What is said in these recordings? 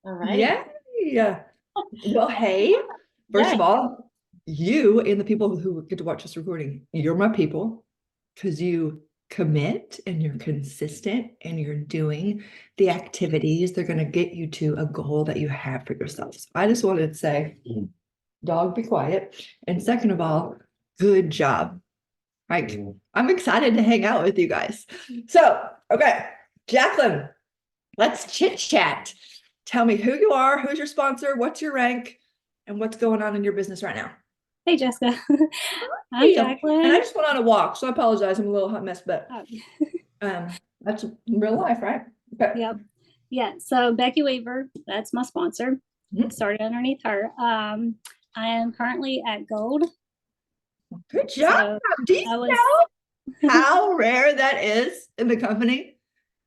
All right. Yeah. Well, hey, first Yeah. of all, you and the people who get to watch this recording, you're my people because you commit and you're consistent and you're doing the activities that are going to get you to a goal that you have for yourself. So I just wanted to say, dog, be quiet. And second of all, good job. Like, I'm excited to hang out with you guys. So, okay, Jacqueline, let's chit chat. Tell me who you are, who's your sponsor, what's your rank, and what's going on in your business right now. Hey, Jessica. I'm Hey, and I Jacqueline. just went on a walk, so I apologize. I'm a little hot mess, but Oh, that's real life, right? Okay. yep. Yeah. So Becky Weaver, that's my sponsor. Mhm. Started underneath her. I am currently at Gold. Good job. So Do you I was, know how rare that is in the company?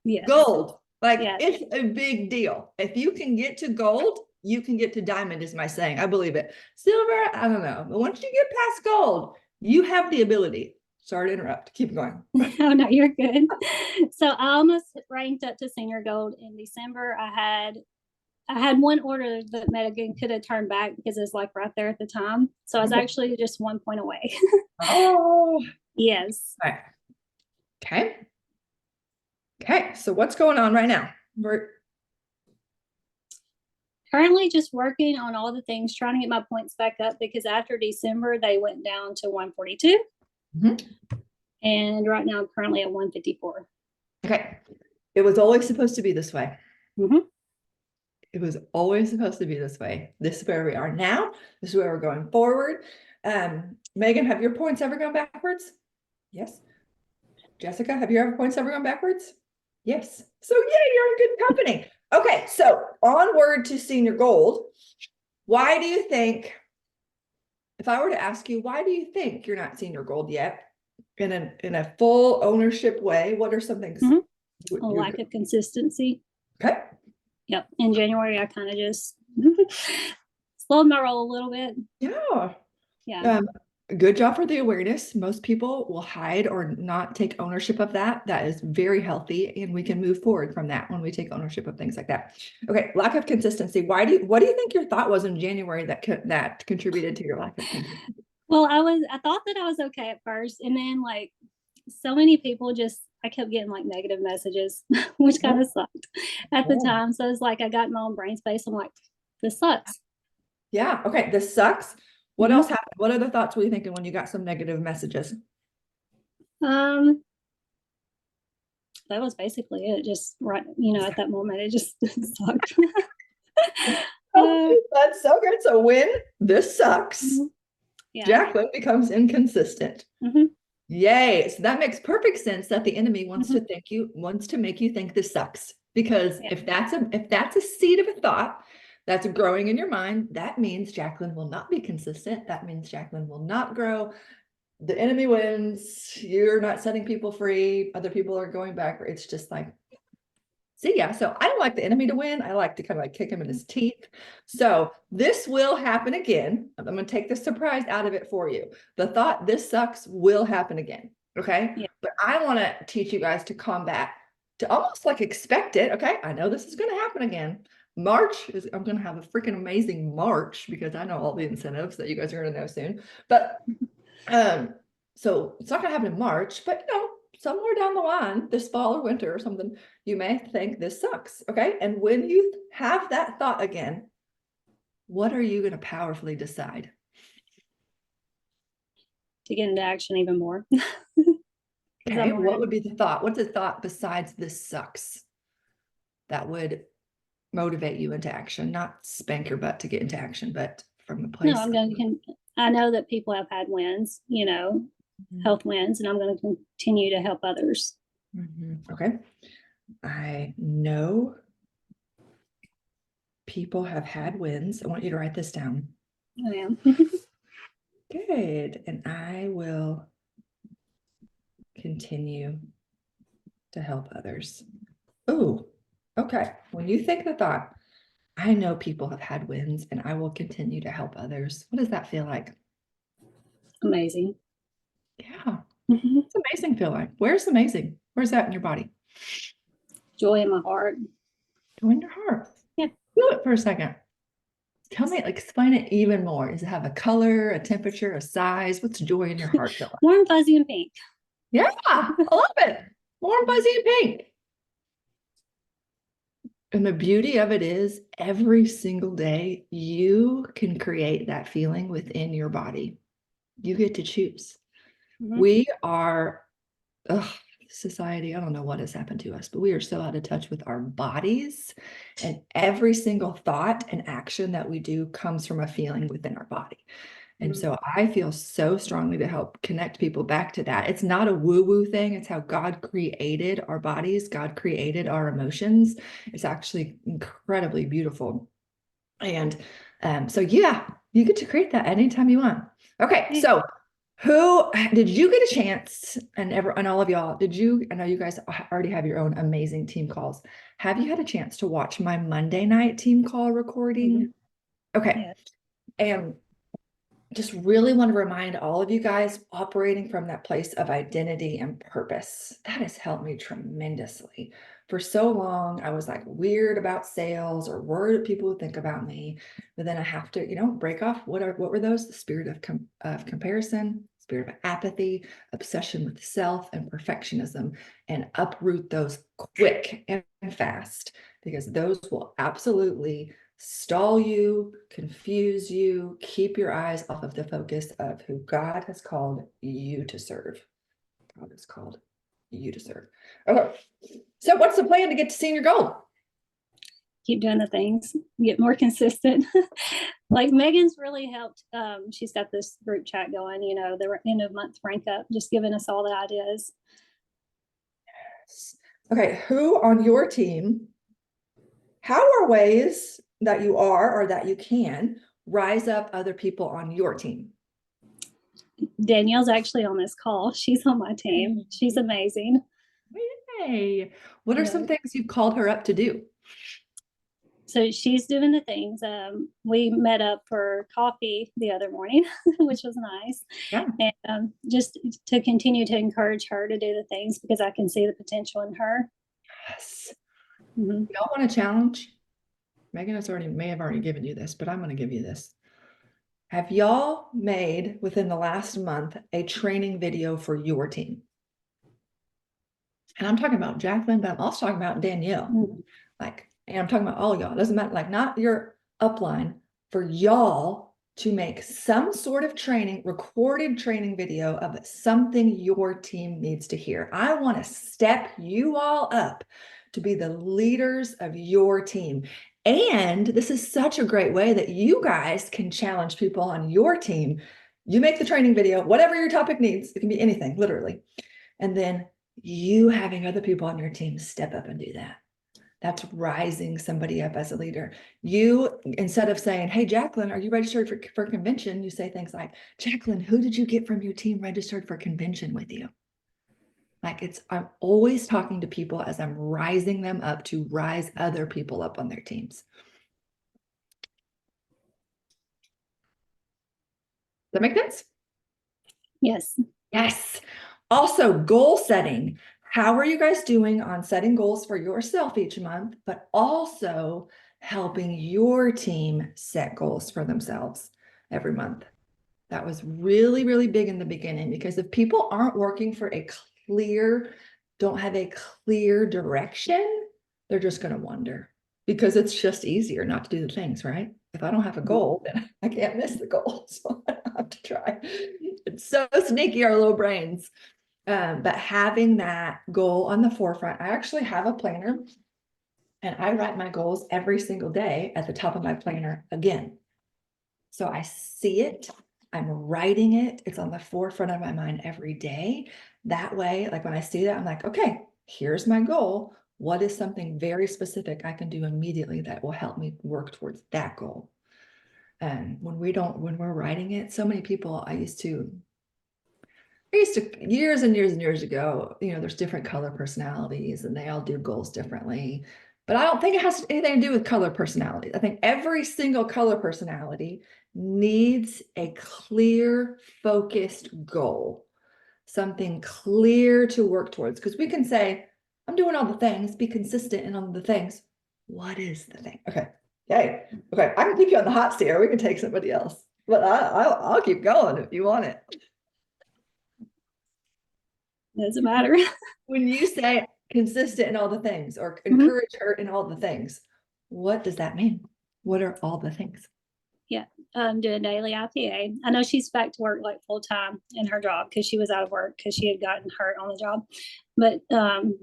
yes, Gold. Like yes. it's a big deal. If you can get to gold, you can get to diamond, is my saying. I believe it. Silver, I don't know. But once you get past gold, you have the ability. Sorry to interrupt. Keep going. Oh no, you're good. So I almost ranked up to senior gold in December. I had one order that Megan could have turned back because it's like right there at the time. So I was actually just 1 point away. Oh, Yes. okay. Okay. Okay. So what's going on right now? We're Currently just working on all the things, trying to get my points back up because after December they went down to 142. Mhm. And right now I'm currently at 154. Okay. It was always supposed to be this way. Mm-hmm. It was always supposed to be this way. This is where we are now. This is where we're going forward. Megan, have your points ever gone backwards? Yes. Jessica, have your points ever gone backwards? Yes. So yeah, you're in good company. Okay, so onward to senior gold. Why do you think, if I were to ask you, why do you think you're not senior gold yet in a full ownership way? What are some things Mm-hmm. A you're lack of consistency. okay? Yep. In January I kind of just slowed my roll a little bit. Yeah. Yeah. Um, good job for the awareness. Most people will hide or not take ownership of that. That is very healthy, and we can move forward from that when we take ownership of things like that. Okay, lack of consistency. What do you think your thought was in January that contributed to your lack of consistency? Well, I thought that I was okay at first, and then like so many people just I kept getting like negative messages, which kind of sucked at the Oh. time. So it's like I got in my own brain space. I'm like, this sucks. Yeah. Okay. This sucks. What else Mm-hmm. happened? What other thoughts were you thinking when you got some negative messages? Um, that was basically it. Just right, at that moment, it just sucked. Okay, uh, that's so good. So when this sucks, mhm. Yeah. Jacqueline becomes inconsistent. Hmm. Yay. So that makes perfect sense that the enemy Hmm. wants to make you think this sucks. Because Yeah. if that's a seed of a thought that's growing in your mind, that means Jacqueline will not be consistent. That means Jacqueline will not grow. The enemy wins. You're not setting people free. Other people are going back. It's just like, see, yeah. So I don't like the enemy to win. I like to kind of like kick him in his teeth. So this will happen again. I'm going to take the surprise out of it for you. The thought this sucks will happen again. Okay. Yeah. But I want to teach you guys to combat, to almost like expect it. Okay. I know this is going to happen again. I'm going to have a freaking amazing March because I know all the incentives that you guys are going to know soon. But um, so it's not going to happen in March, but somewhere down the line, this fall or winter or something, you may think this sucks. Okay. And when you have that thought again, what are you going to powerfully decide? To get into action even more. Because Okay. I'm What already would be the thought? What's the thought besides this sucks that would motivate you into action? Not spank your butt to get into action, but from a no, place. I'm going to. I know that people have had wins, Mhm. health wins, and I'm going to continue to help others. Okay. I know people have had wins. I want you to write this down. I am. Good. And I will continue to help others. Oh, okay. When you think the thought, I know people have had wins and I will continue to help others. What does that feel like? Amazing. Yeah, Mhm. it's amazing feel like. Where's Where's that in your body? Joy in my heart. Go in your heart. Yeah. do it for a second. Tell me, like, explain it even more. Does it have a color, a temperature, a size? What's joy in your heart feel like? Warm, fuzzy, and pink. Yeah, I love it. Warm, fuzzy, and pink. And the beauty of it is every single day you can create that feeling within your body. You get to choose. Mhm. We are, ugh, society, I don't know what has happened to us, but we are so out of touch with our bodies. And every single thought and action that we do comes from a feeling within our body. And so I feel so strongly to help connect people back to that. It's not a woo-woo thing. It's how God created our bodies. God created our emotions. It's actually incredibly beautiful. And so yeah, you get to create that anytime you want. Okay, Yeah. so who did you get a chance, and all of y'all, I know you guys already have your own amazing team calls. Have you had a chance to watch my Monday night team call recording? Okay. Yeah. And just really want to remind all of you guys operating from that place of identity and purpose. That has helped me tremendously. For so long, I was like weird about sales or worried what people would think about me. But then I have to, break off what were those? The spirit of comparison, spirit of apathy, obsession with self, and perfectionism, and uproot those quick and fast, because those will absolutely stall you, confuse you, keep your eyes off of the focus of who God has called you to serve. God has called you to serve. Okay. So what's the plan to get to senior goal? Keep doing the things, get more consistent. Like Megan's really helped. She's got this group chat going, the end of month rank up, just giving us all the ideas. Okay, who on your team, how are ways that you are or that you can rise up other people on your team? Danielle's actually on this call. She's on my team. She's amazing. Yay. What are Yeah. some things you've called her up to do? So she's doing the things. We met up for coffee the other morning, which was nice. Yeah. And just to continue to encourage her to do the things because I can see the potential in her. Yes. Mhm. Y'all want a challenge? Megan may have already given you this, but I'm going to give you this. Have y'all made within the last month a training video for your team? And I'm talking about Jacqueline, but I'm also talking about Danielle. Mhm. And I'm talking about all y'all. It doesn't matter, like not your upline, for y'all to make some sort of training, recorded training video of something your team needs to hear. I want to step you all up to be the leaders of your team. And this is such a great way that you guys can challenge people on your team. You make the training video, whatever your topic needs, it can be anything, literally. And then you having other people on your team step up and do that. That's rising somebody up as a leader. You, instead of saying, hey, Jacqueline, are you registered for convention? You say things like, Jacqueline, who did you get from your team registered for convention with you? I'm always talking to people as I'm rising them up to rise other people up on their teams. Does that make sense? Yes. Yes. Also, goal setting. How are you guys doing on setting goals for yourself each month, but also helping your team set goals for themselves every month? That was really, really big in the beginning, because if people aren't working for don't have a clear direction, they're just going to wonder, because it's just easier not to do the things, right? If I don't have a goal, then I can't miss the goal. So I have to try. It's so sneaky, our little brains. But having that goal on the forefront, I actually have a planner and I write my goals every single day at the top of my planner again. So I see it, I'm writing it, it's on the forefront of my mind every day. That way, like when I see that, I'm like, okay, here's my goal. What is something very specific I can do immediately that will help me work towards that goal? And when we're writing it, so many people, I used to years and years and years ago, there's different color personalities and they all do goals differently. But I don't think it has anything to do with color personality. I think every single color personality needs a clear, focused goal, something clear to work towards. Because we can say, I'm doing all the things, be consistent in all the things. What is the thing? Okay. Okay. Okay. I can keep you on the hot seat, or we can take somebody else. But I'll keep going if you want it. Doesn't matter. When you say consistent in all the things or Mhm. encourage her in all the things, what does that mean? What are all the things? Yeah, doing daily IPA. I know she's back to work like full time in her job because she was out of work because she had gotten hurt on the job. But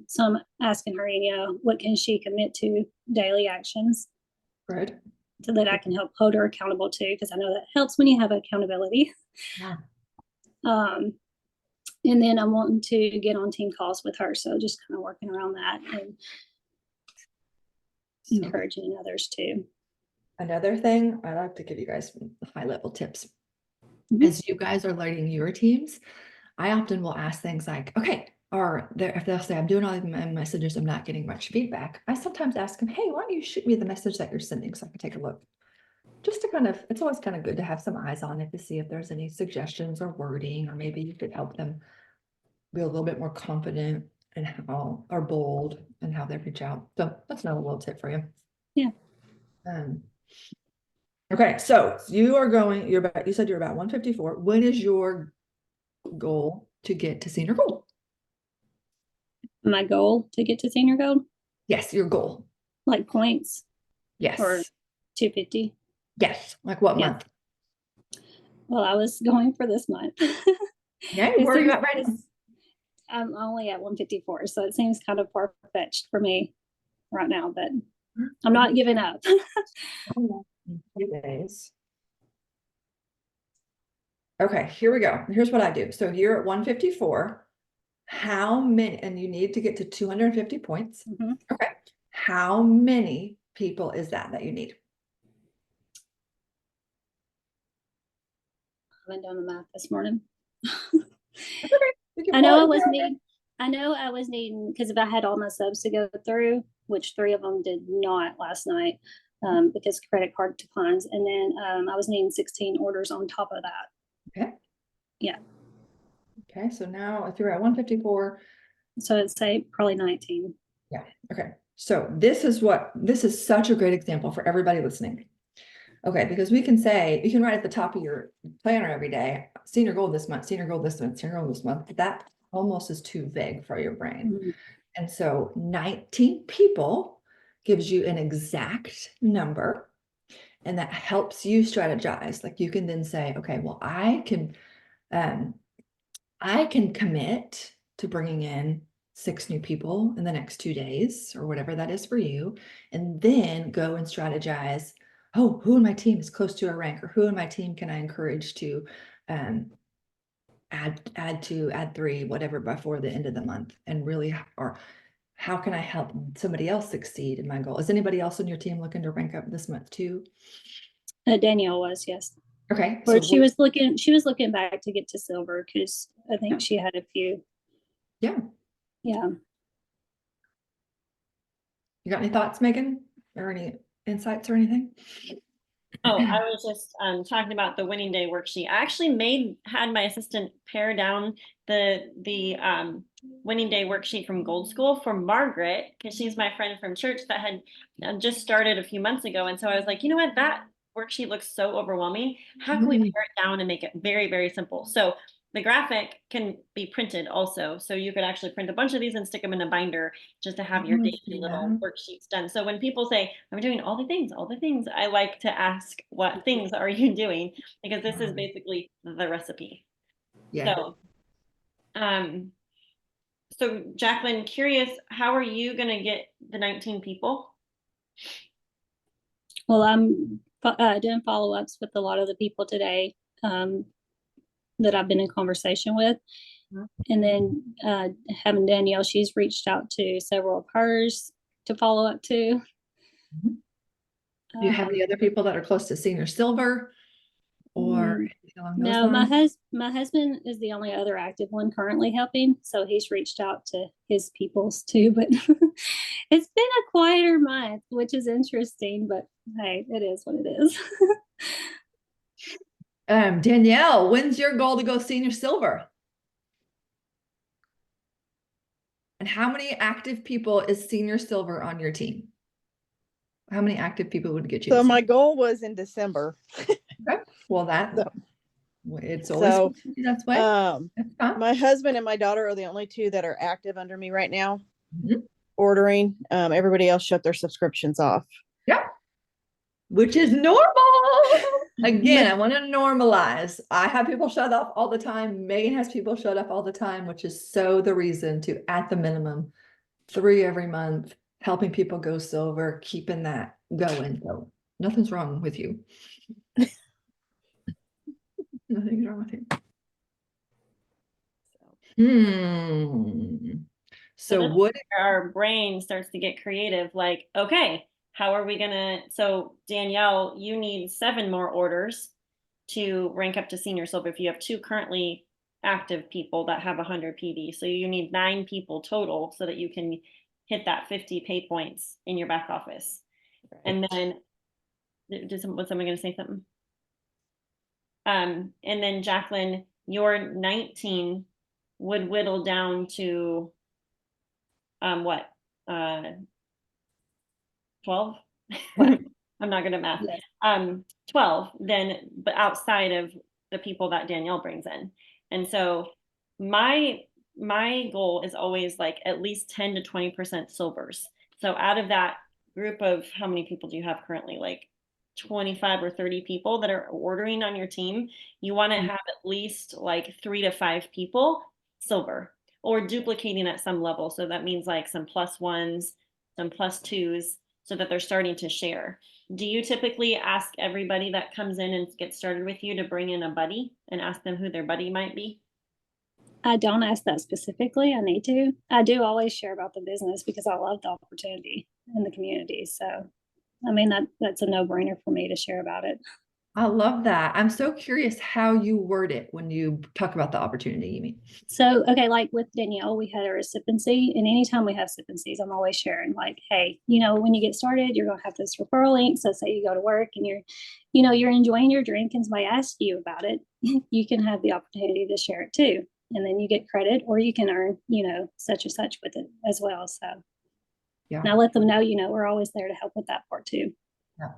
so I'm asking her, what can she commit to daily actions Good. so that I can help hold her accountable too, because I know that helps when you have accountability. Yeah. And then I'm wanting to get on team calls with her, so just kind of working around that and encouraging others too. Another thing, I like to give you guys some high level tips. Mhm. As you guys are leading your teams, I often will ask things like, okay, or if they'll say, I'm doing all my messages, I'm not getting much feedback. I sometimes ask them, hey, why don't you shoot me the message that you're sending so I can take a look? Just to kind of, it's always kind of good to have some eyes on it to see if there's any suggestions or wording, or maybe you could help them be a little bit more confident in how, or bold and how they reach out. So that's another little tip for you. Yeah. Okay, so you said you're about 154. When is your goal to get to senior gold? My goal to get to senior gold, Yes, your goal. like points Yes. or 250. Yes. Like what Yeah. month? Well, I was going for this month. Yeah, It where are you seems- at right now? I'm only at 154, so it seems kind of far fetched for me right now, but I'm not giving up. Few days. Okay, here we go. Here's what I do. So you're at 154. How many, and you need to get to 250 points. Mhm. Okay. How many people is that you need? I haven't done the math this morning. That's okay. We can I know pull I it was together. needing. I know I was needing because if I had all my subs to go through, which 3 of them did not last night because credit card declines, and then I was needing 16 orders on top of that. Okay. Yeah. Okay. So now if you're at 154, So I'd say probably 19. yeah. Okay. So this is such a great example for everybody listening. Okay, because we can say, you can write at the top of your planner every day, senior goal this month, senior goal this month, senior goal this month. That almost is too vague for your brain. Mhm. And so 19 people gives you an exact number, and that helps you strategize. Like you can then say, okay, well, I can commit to bringing in 6 new people in the next 2 days or whatever that is for you, and then go and strategize. Oh, who in my team is close to a rank, or who in my team can I encourage to add 3, whatever, before the end of the month, and really, or how can I help somebody else succeed in my goal? Is anybody else on your team looking to rank up this month too? Danielle was, yes. Okay, Or so she was looking back to get to silver because I think she had a few. yeah, Yeah. you got any thoughts, Megan, or any insights or anything? Oh, I was just talking about the winning day worksheet. I actually had my assistant pare down the winning day worksheet from Gold School for Margaret, because she's my friend from church that had just started a few months ago. And so I was like, you know what, that worksheet looks so overwhelming. How can we pare it down and make it very, very simple? So the graphic can be printed also. So you could actually print a bunch of these and stick them in a binder just to have your daily little worksheets done. So when people say, I'm doing all the things, I like to ask, what things are you doing? Because this is basically the recipe. Yeah. So Jacqueline, curious, how are you going to get the 19 people? Well, I'm doing follow-ups with a lot of the people today that I've been in conversation with. And then having Danielle, she's reached out to several of hers to follow up to. Do you have any other people that are close to senior silver or anything along those no, lines? my husband is the only other active one currently helping. So he's reached out to his peoples too, but it's been a quieter month, which is interesting, but hey, it is what it is. Danielle, when's your goal to go senior silver? And how many active people is senior silver on your team? How many active people would get you? So to my see? goal was in December. Okay. Well, So- it's always So, that's way. That's fine. my husband and my daughter are the only two that are active under me right now, Mhm. ordering. Everybody else shut their subscriptions off. Yeah. Which is normal. Again, I want to normalize. I have people shut off all the time. Megan has people shut off all the time, which is so the reason to, at the minimum, 3 every month, helping people go silver, keeping that going. So nothing's wrong with you. Nothing's wrong with you. So this is what? Our brain starts to get creative, like, okay, how are we gonna, so Danielle, you need 7 more orders to rank up to senior silver if you have 2 currently active people that have 100 PD. So you need 9 people total so that you can hit that 50 pay points in your back office. And then, was someone gonna say something? And then Jacqueline, your 19 would whittle down to what? 12? I'm not good at math. Yes. 12 then, but outside of the people that Danielle brings in. And so my goal is always like at least 10 to 20% silvers. So out of that group of, how many people do you have currently? Like 25 or 30 people that are ordering on your team, you want to have at least like 3 to 5 people silver or duplicating at some level. So that means like some +1s, some +2s, so that they're starting to share. Do you typically ask everybody that comes in and gets started with you to bring in a buddy and ask them who their buddy might be? I don't ask that specifically. I need to. I do always share about the business because I love the opportunity in the community. So, I mean, that's a no-brainer for me to share about it. I love that. I'm so curious how you word it when you talk about the opportunity, you mean? So, okay, like with Danielle, we had a recipiency, and anytime we have recipiencies, I'm always sharing like, hey, when you get started, you're gonna have this referral link. So say you go to work and you're enjoying your drink and somebody asks you about it, you can have the opportunity to share it too. And then you get credit or you can earn, such and such with it as well. So Yeah. and I let them know, we're always there to help with that part too. Yeah.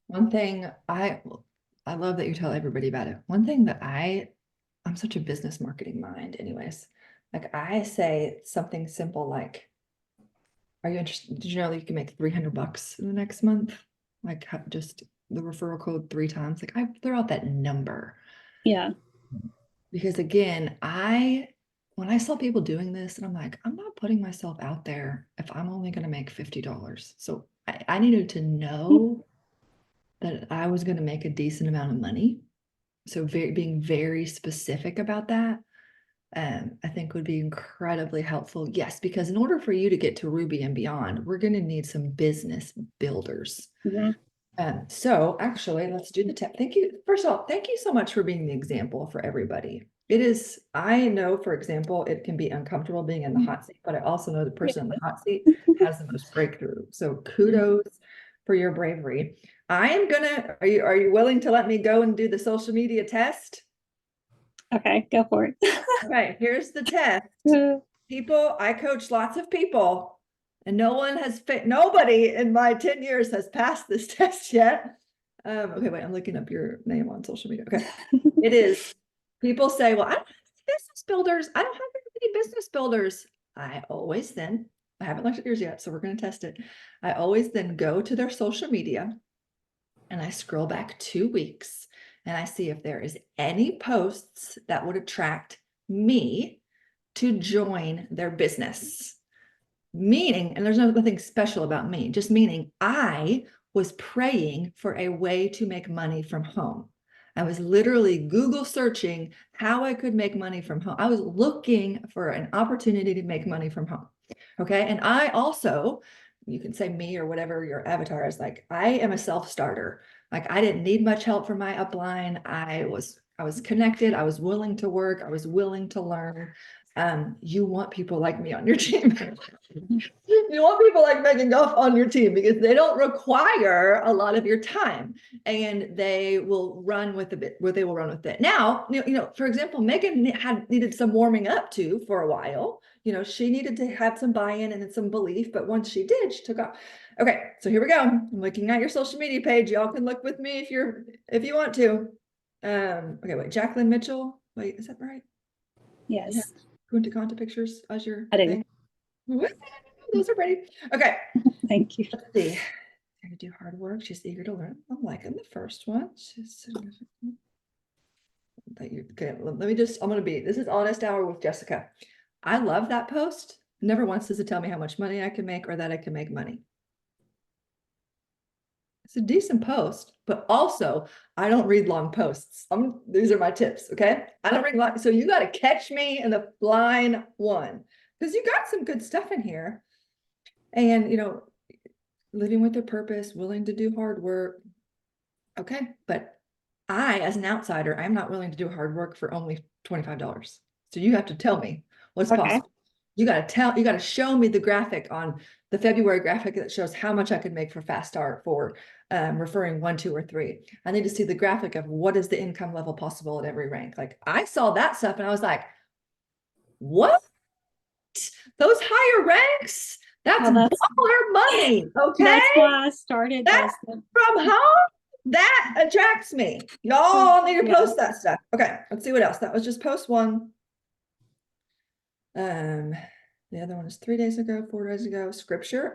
One thing I love that you tell everybody about it. One thing that I'm such a business marketing mind anyways. Like I say something simple like, are you interested? Did you know that you can make $300 in the next month? Like just the referral code 3 times. Like I throw out that number. Yeah. Because again, when I saw people doing this and I'm like, I'm not putting myself out there if I'm only going to make $50. So I needed to know that I was going to make a decent amount of money. So being very specific about that, I think would be incredibly helpful. Yes, because in order for you to get to Ruby and beyond, we're going to need some business builders. Mm-hmm. So actually, let's do the tip. Thank you. First of all, thank you so much for being the example for everybody. I know, for example, it can be uncomfortable being in the hot seat, but I also know the person in the hot seat has the most breakthrough. So kudos for your bravery. Are you willing to let me go and do the social media test? Okay, go for it. Okay, here's the test. I coach lots of people and nobody in my 10 years has passed this test yet. Okay, wait, I'm looking up your name on social media. Okay. It is, people say, well, I don't have business builders. I don't have any business builders. I haven't looked at yours yet, so we're going to test it. I always then go to their social media and I scroll back 2 weeks and I see if there is any posts that would attract me to join their business. Meaning, and there's nothing special about me, just meaning I was praying for a way to make money from home. I was literally Google searching how I could make money from home. I was looking for an opportunity to make money from home. Okay. And I also, you can say me or whatever your avatar is, like, I am a self-starter. Like I didn't need much help from my upline. I was connected. I was willing to work. I was willing to learn. You want people like me on your team. You want people like Megan Goff on your team because they don't require a lot of your time and they will run with it. Now, for example, Megan needed some warming up to for a while. She needed to have some buy-in and some belief, but once she did, she took off. Okay, so here we go. I'm looking at your social media page. Y'all can look with me if you want to. Okay, wait, Jacqueline Mitchell. Wait, is that right? Yes, Kunta Kanta pictures as your I do. thing? What? Those are pretty. Okay, Thank you. let's see. Gonna do hard work. She's eager to learn. I'm liking the first one. She's significant. Okay, let me just, this is Honest Hour with Jessica. I love that post. Never once does it tell me how much money I can make or that I can make money. It's a decent post, but also I don't read long posts. These are my tips, okay? I don't read long, so you got to catch me in the line one because you got some good stuff in here. And, living with a purpose, willing to do hard work. Okay, but I, as an outsider, I'm not willing to do hard work for only $25. So you have to tell me what's Okay. possible. You got to show me the graphic on the February graphic that shows how much I could make for Fast Start for referring 1, 2, or 3. I need to see the graphic of what is the income level possible at every rank. Like I saw that stuff and I was like, what? Those higher ranks? That's Well, baller money. Okay. That's why I started That's this. from home. That attracts me. Y'all need to Yeah. post that stuff. Okay, let's see what else. That was just post one. The other one is 3 days ago, 4 days ago. Scripture.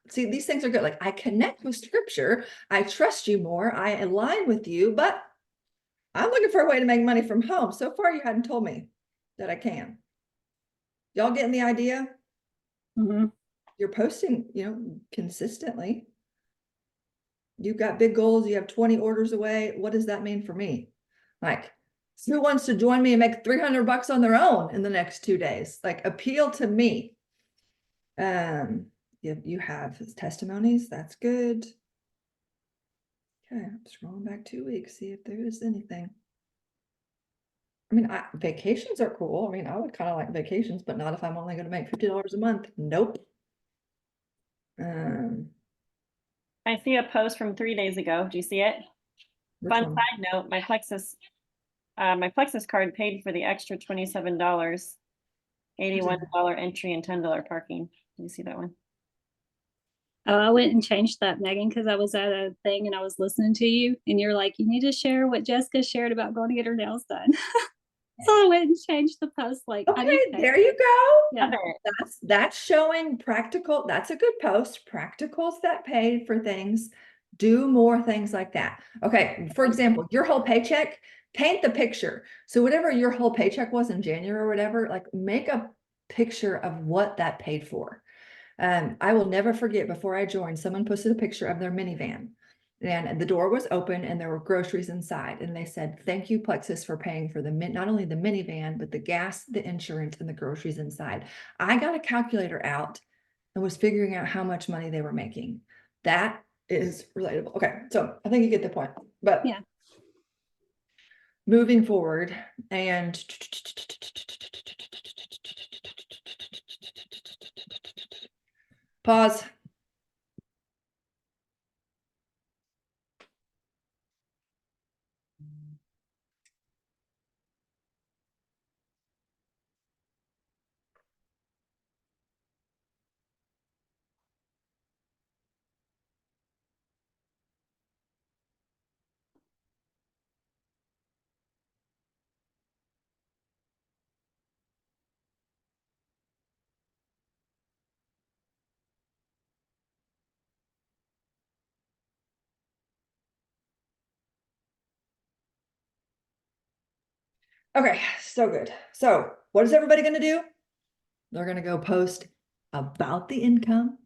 See, these things are good. Like I connect with scripture. I trust you more. I align with you, but I'm looking for a way to make money from home. So far, you hadn't told me that I can. Y'all getting the idea? Mm-hmm. You're posting, consistently. You've got big goals. You have 20 orders away. What does that mean for me? Like, who wants to join me and make $300 on their own in the next 2 days? Like, appeal to me. You have testimonies. That's good. Okay, I'm scrolling back 2 weeks, see if there is anything. I mean, vacations are cool. I mean, I would kind of like vacations, but not if I'm only going to make $50 a month. Nope. I see a post from 3 days ago. Do you see it? Which Fun one? side note, my Plexus card paid for the extra $27, $81 entry and $10 parking. Do you see that one? Oh, I went and changed that, Megan, because I was at a thing and I was listening to you, and you're like, you need to share what Jessica shared about going to get her nails done. So I went and changed the post. Like, I Okay, need there you go. Yeah. That's showing practical. That's a good post. Practicals that pay for things. Do more things like that. Okay, for example, your whole paycheck, paint the picture. So whatever your whole paycheck was in January or whatever, like make a picture of what that paid for. I will never forget, before I joined, someone posted a picture of their minivan. And the door was open and there were groceries inside. And they said, thank you, Plexus, for paying for not only the minivan, but the gas, the insurance, and the groceries inside. I got a calculator out and was figuring out how much money they were making. That is relatable. Okay, so I think you get the point. But Yeah. moving forward and pause. Okay, so good. So what is everybody going to do? They're going to go post about the income.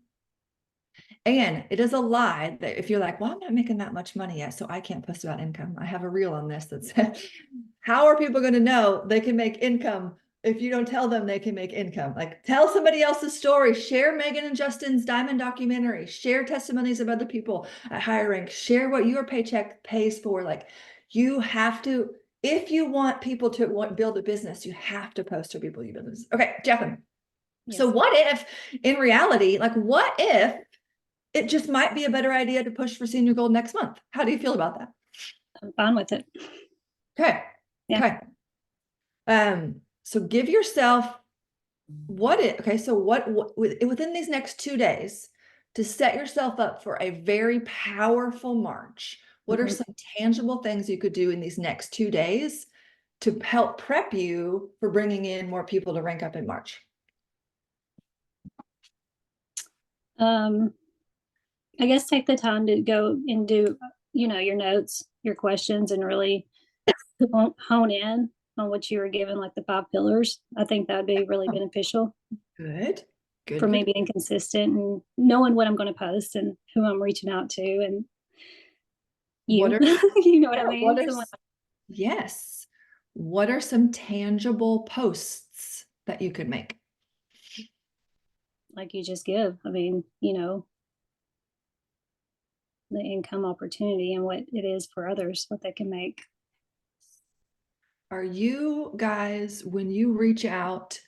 And it is a lie that if you're like, well, I'm not making that much money yet, so I can't post about income. I have a reel on this that says, how are people going to know they can make income if you don't tell them they can make income? Like, tell somebody else's story, share Megan and Justin's Diamond documentary, share testimonies of other people at higher rank, share what your paycheck pays for. Like, you have to, if you want people to build a business, you have to post to people you business. Okay, Jeffin. Yes. So what if in reality, like what if it just might be a better idea to push for senior gold next month? How do you feel about that? I'm fine with it. Okay. Yeah. Okay. So give yourself so what within these next 2 days, to set yourself up for a very powerful March, what are Mhm. some tangible things you could do in these next 2 days to help prep you for bringing in more people to rank up in March? I guess take the time to go and do, your notes, your questions, and really hone in on what you were given, like the 5 pillars. I think that'd be really beneficial Good, for good, me good. being consistent and knowing what I'm going to post and who I'm reaching out to, and What you, are, you know what I yeah, mean? what are, Someone yes. What are some tangible posts that you could make? like you just give. I mean, the income opportunity and what it is for others, what they can make. Are you guys, when you reach out,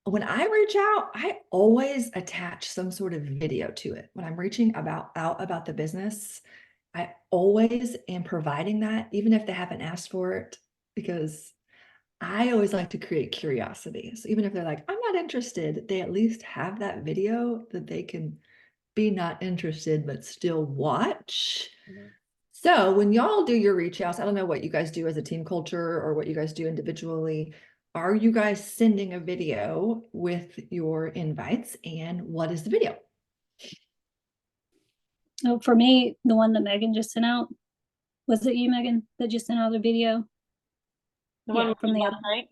when I reach out, I always attach some sort of video to it. When I'm reaching out about the business, I always am providing that, even if they haven't asked for it, because I always like to create curiosity. So even if they're like, I'm not interested, they at least have that video that they can be not interested, but still watch. Mhm. So when y'all do your reach outs, I don't know what you guys do as a team culture or what you guys do individually. Are you guys sending a video with your invites, and what is the video? So for me, the one that Megan just sent out, was it you, Megan, that just sent out the video? The Yeah, one from the last night.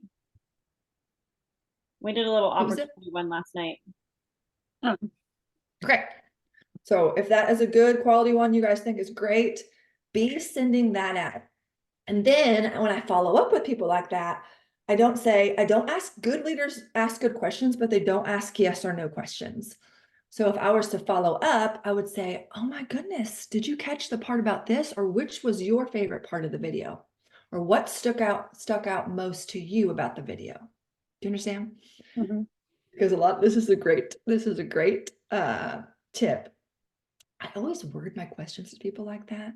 We did a little What was it? opportunity one last night. Okay. So if that is a good quality one you guys think is great, be sending that out. And then when I follow up with people like that, I don't ask good leaders ask good questions, but they don't ask yes or no questions. So if I was to follow up, I would say, oh my goodness, did you catch the part about this? Or which was your favorite part of the video? Or what stuck out most to you about the video? Do you understand? Mhm. Because this is a great tip. I always word my questions to people like that.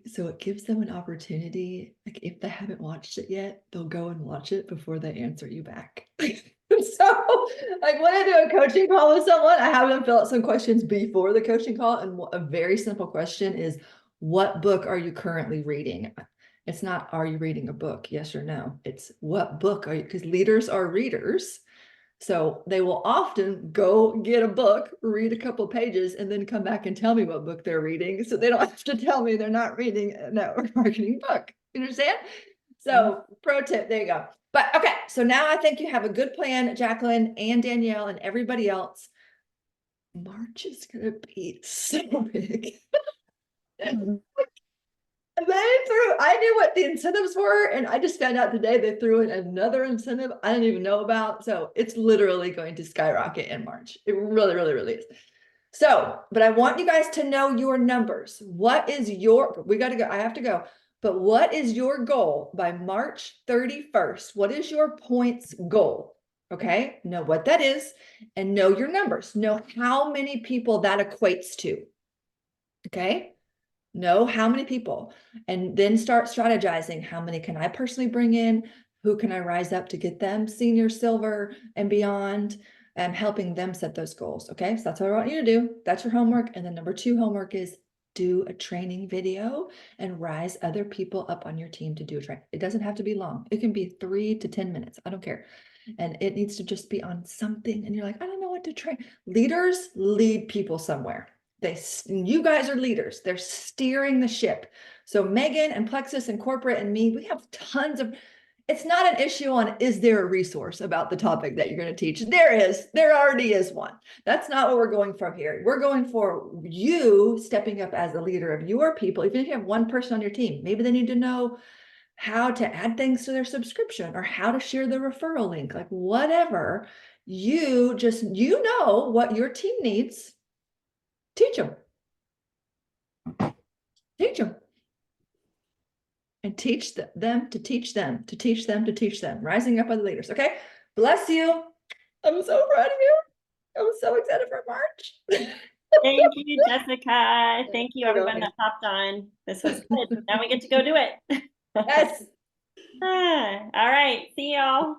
So it gives them an opportunity, like if they haven't watched it yet, they'll go and watch it before they answer you back. So like when I do a coaching call with someone, I have them fill out some questions before the coaching call. And a very simple question is, what book are you currently reading? It's not, are you reading a book? Yes or no. It's what book are you, because leaders are readers. So they will often go get a book, read a couple pages, and then come back and tell me what book they're reading. So they don't have to tell me they're not reading a network marketing book. You understand? So pro tip, there you go. But okay, so now I think you have a good plan, Jacqueline and Danielle and everybody else. March is gonna be so big. Mhm. I knew what the incentives were, and I just found out today they threw in another incentive I didn't even know about. So it's literally going to skyrocket in March. It really, really, really is. So, but I want you guys to know your numbers. What is we got to go. I have to go. But what is your goal by March 31st? What is your points goal? Okay. Know what that is and know your numbers. Know how many people that equates to. Okay. Know how many people, and then start strategizing. How many can I personally bring in? Who can I rise up to get them senior, silver, and beyond, and helping them set those goals. Okay, so that's what I want you to do. That's your homework. And then number 2 homework is do a training video and rise other people up on your team to do a training. It doesn't have to be long. It can be 3 to 10 minutes. I don't care. And it needs to just be on something. And you're like, I don't know what to train. Leaders lead people somewhere. You guys are leaders. They're steering the ship. So Megan and Plexus and corporate and me, we have tons of, it's not an issue on, is there a resource about the topic that you're going to teach? There already is one. That's not what we're going for here. We're going for you stepping up as the leader of your people. Even if you have one person on your team, maybe they need to know how to add things to their subscription or how to share the referral link, like whatever. You know what your team needs. Teach them. Teach them. And teach them to teach them, to teach them, to teach them. Rising up other leaders. Okay. Bless you. I'm so proud of you. I'm so excited for March. Thank you, Jessica. Thank you, You're everyone welcome. that popped on. This was good. Now we get to go do it. Yes. All right. See y'all.